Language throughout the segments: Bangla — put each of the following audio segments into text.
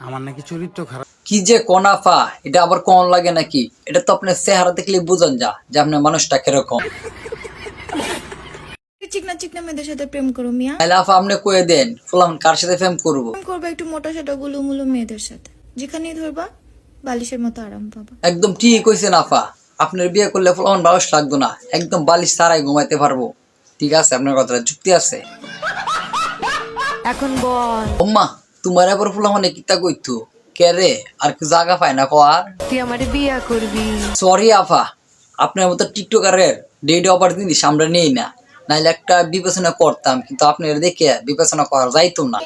আমার নাকি চরিত্র খারাপ। কি যে কোনাফা, এটা আবার কোন লাগে নাকি? এটা তো আপনার চেহারা দেখলে বুঝান যা যে আপনার মানুষটা কিরকম। চিকনা চিকনা মেয়েদের সাথে প্রেম করো মিয়া। তাহলে আফা আপনি কয়ে দেন ফুলাম কার সাথে প্রেম করবো? প্রেম করবে একটু মোটা সোটা গুলুমুলু মেয়েদের সাথে, যেখানেই ধরবা বালিশের মতো আরাম পাবা। একদম ঠিক কইছেন আফা, আপনার বিয়ে করলে ফুলাম বালিশ লাগতো না, একদম বালিশ ছাড়াই ঘুমাইতে পারবো। ঠিক আছে, আপনার কথাটা যুক্তি আছে। এখন বল, ওম্মা তোমার এবার ফুলাম কিতা কইতো কে রে? আর কি জায়গা পায় না কর? তুই আমারে বিয়া করবি? সরি আফা, আপনার মতো টিকটকারের ডেট অপরচুনিটি আমরা নেই না, নাইলে একটা বিবেচনা করতাম, কিন্তু আপনার দেখে বিবেচনা করা যাইতো না।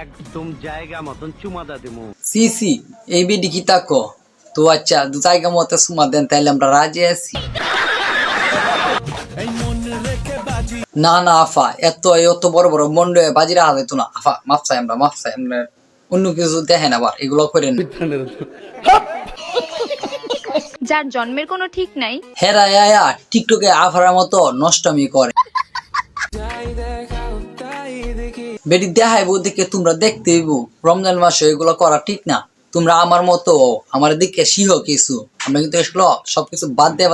একদম জায়গা মতন চুমাদা দেবো। সি সি, এই বেডি কি তাকো? তো আচ্ছা, দু জায়গা মতো সুমা দেন, তাইলে আমরা রাজি আছি। না না আফা, এত বড় বড় মন্ডে বাজিরা হাজাইতো না আফা, মাফ চাই আমরা, মাফ চাই আমরা। অন্য কিছু দেখেন আবার, এগুলো করেন। যার জন্মের কোনো ঠিক নাই হেরা আয়া টিকটকে আফার মতো নষ্টমি করে। বেডি দেখাইবো দেখে তোমরা দেখতে হইব, রমজান মাসে এগুলো করা ঠিক না। তোমরা আমার মতো আমার দিকে শিহ কিছু, আমরা কিন্তু এসলো সবকিছু বাদ দিয়ে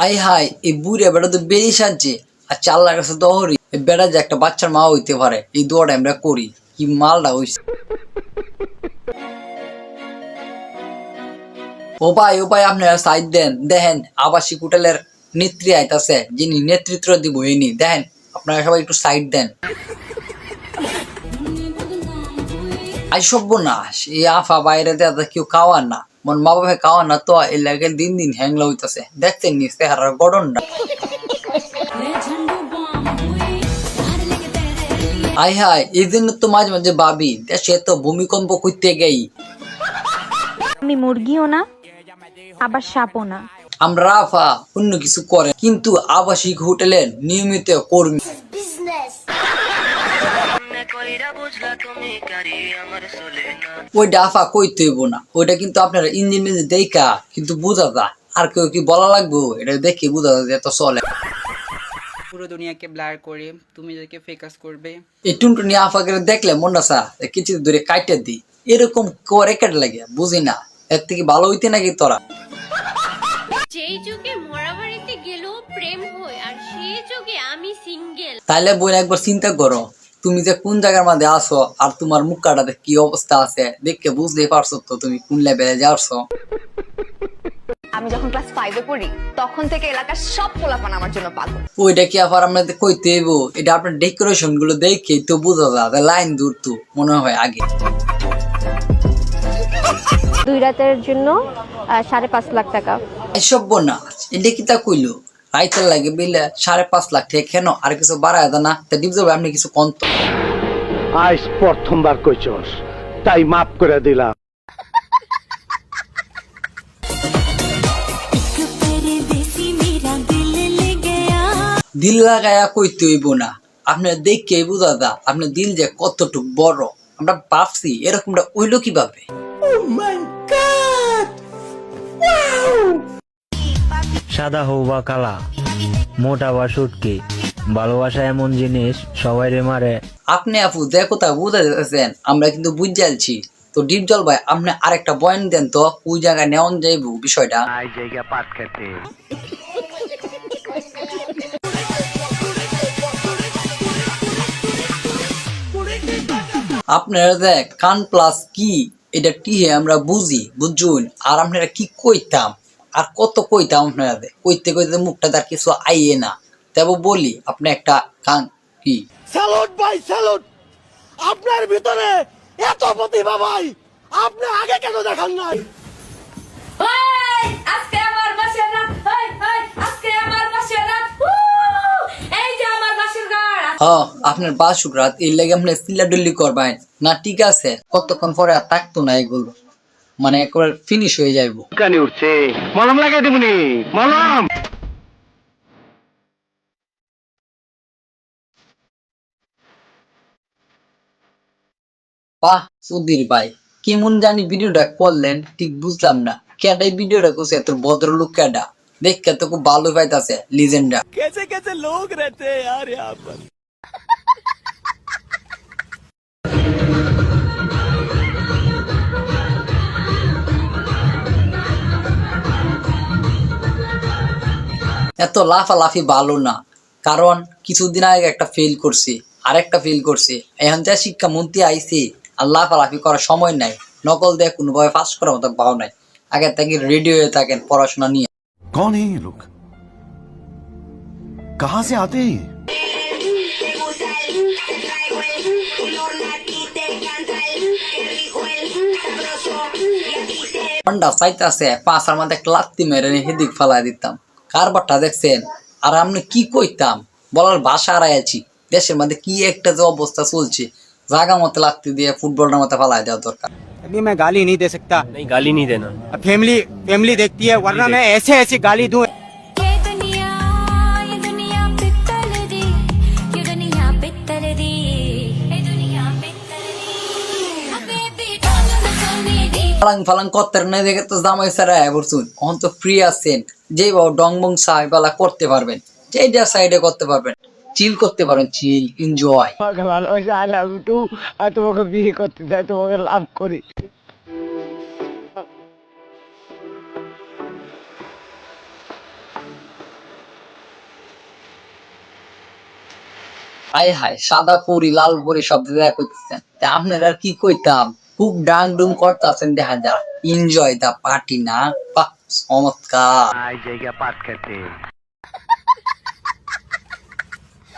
আই হাই, এই বুড়ে বেড়া তো বেড়ি সাজছে। আচ্ছা আল্লাহর কাছে দহরি বেড়া যে একটা বাচ্চার মা হইতে পারে, এই দোয়াটা আমরা করি। কি মালটা হইছে। ও ভাই আপনারা সাইড দেন, দেখেন আবাসিক হোটেলের নেত্রী আইতাছে, যিনি নেতৃত্ব দিব ইনি, দেখেন আপনারা সবাই একটু সাইড দেন। আই সর্বনাশ, এই আফা বাইরে দেওয়া কেউ খাওয়ার না, মন মা বাবা খাওয়ার না, তো এই লাগে দিন দিন হ্যাংলা হইতাছে। দেখতেন নি চেহারার গঠনটা। আই হাই, এই জন্য তো মাঝে মাঝে ভাবি দেশে তো ভূমিকম্প করতে গেই। আমি মুরগিও না আবার সাপও না। আমরা আফা অন্য কিছু করে, কিন্তু আবাসিক হোটেলের নিয়মিত কর্মী। ওইটা আফা কইতে হইব না, ওইটা কিন্তু আপনারা ইঞ্জিন মেজে দেখা কিন্তু বোঝা যায়। আর কেউ কি বলা লাগবো, এটা দেখে বোঝা যায় যে এত চলে। পুরো দুনিয়াকে ব্লার করে তুমি যাকে ফোকাস করবে। এই টুনটুনি আফাকে দেখলে মনটা চা কিছু দূরে কাইটে দি, এরকম করে কেটে লাগে বুঝি না। এর থেকে ভালো হইতে নাকি তোরা? যেই যুগে মরাবাড়িতে গেলেও প্রেম হয়, আর সেই যুগে আমি সিঙ্গেল। তাইলে বোন একবার চিন্তা করো, তুমি যে কোন জায়গার মধ্যে আসো আর তোমার মুখ কাটাতে কি অবস্থা আছে, দেখে বুঝতেই পারছো তো তুমি কোন লেভেলে যাচ্ছো। আমি যখন ক্লাস 5 এ পড়ি তখন থেকে এলাকার সব পোলাপান আমার জন্য পাগল। ওইটা কি আবার আপনাদের কইতে হইব? এটা আপনার ডেকোরেশন গুলো দেখে তো বোঝা যায়, লাইন দূর তো মনে হয় আগে। 2 রাতের জন্য 5.5 লাখ টাকা। এসব না, এটা কি তা কইলো? রাইতের লাগে বিলে 5.5 লাখ টাকা কেন? আর কিছু বাড়ায় দেয় না? তা ডিপজল আপনি কিছু কন্ত। আজ প্রথমবার কইছস, তাই মাফ করে দিলাম। দিল লাগায়া কইতে হইব না, আপনার দেখে বোঝা যা আপনার দিল যে কতটুক বড়। আমরা ভাবছি এরকমটা হইলো কিভাবে? সাদা হও বা কালা, মোটা বা সুটকি, ভালোবাসা এমন জিনিস সবাই রে মারে। আপনি আপু যে কথা বুঝা যাচ্ছেন আমরা কিন্তু বুঝে যাচ্ছি। তো ডিপজল ভাই আপনি আরেকটা পয়েন্ট দেন তো, ওই জায়গায় নেওয়ান যাইব বিষয়টা। আই জায়গা পাট খেতে আপনারা যে কান প্লাস কি এটা টিহে আমরা বুঝুন। আর আপনারা কি কইতাম আর কত কইতাম, আপনারা কইতে কইতে মুখটা তার কিছু আইয়ে না। তবে বলি আপনি একটা কান কি। স্যালুট ভাই স্যালুট, আপনার ভিতরে এত প্রতিভা ভাই, আপনি আগে কেন দেখান নাই? আজকে আমার বাসের রাত, আজকে আমার বাসের রাত, এই যে আমার বাসের ঘর। হ্যাঁ আপনার বাসুক রাত, এর লাগে আপনি চিল্লাডুল্লি করবেন না, ঠিক আছে? কতক্ষণ পরে আর থাকতো না এগুলো, মানে একবার ফিনিশ হয়ে যাইব। কানে উঠছে, মলম লাগাই দেবনি, মলম। বাহ সুধীর ভাই, কেমন জানি ভিডিওটা করলেন ঠিক বুঝলাম না। কেডাই ভিডিওটা করছে এত ভদ্রলোক কেডা? দেখতে তো খুব ভালো পাইতাছে লিজেন্ডরা। कैसे कैसे लोग रहते हैं यार यहाँ पर। এত লাফালাফি ভালো না, কারণ কিছুদিন আগে একটা ফেল করছি, আরেকটা ফেল করছি, এখন যা শিক্ষামন্ত্রী আইছি আর লাফালাফি করার সময় নাই, নকল দিয়ে কোনোভাবে পাস করার মতো পাও নাই। আগে থেকে রেডি হয়ে থাকেন পড়াশোনা নিয়ে। कौन है ये लोग, कहाँ से आते हैं ये? ঠান্ডা চাইতেছে পাঁচার মধ্যে একটা লাত্তি মেরে হেদিক ফালাই দিতাম। কারবারটা দেখছেন? আর আমি কি কইতাম বলার ভাষা হারাইছি। দেশের মধ্যে কি একটা যে অবস্থা চলছে, জায়গা মতো লাত্তি দিয়ে ফুটবলটার মতো ফালাই দেওয়া দরকার। अभी मैं गाली नहीं दे सकता। नहीं, गाली नहीं देना। फैमिली देखती है, वरना मैं ऐसे ऐसी गाली दूं। ফালাং ফালাং করতে না দেখে তো জামাই সারা বলছুন, অন তো ফ্রি আছেন, যে বাবু ডংবং সাই পালা করতে পারবেন, যেটা সাইডে করতে পারবেন, চিল করতে পারেন, চিল এনজয়। তোমাকে বিয়ে করতে চাই, তোমাকে লাভ করি। হায় হায়, সাদা পরি লাল পরি সব দেখা করতেছেন, তা আপনারা আর কি কইতাম, খুব ডাং ডুং করতেছেন, দেখা যায় এনজয় দা পার্টি না, বাহ চমৎকার।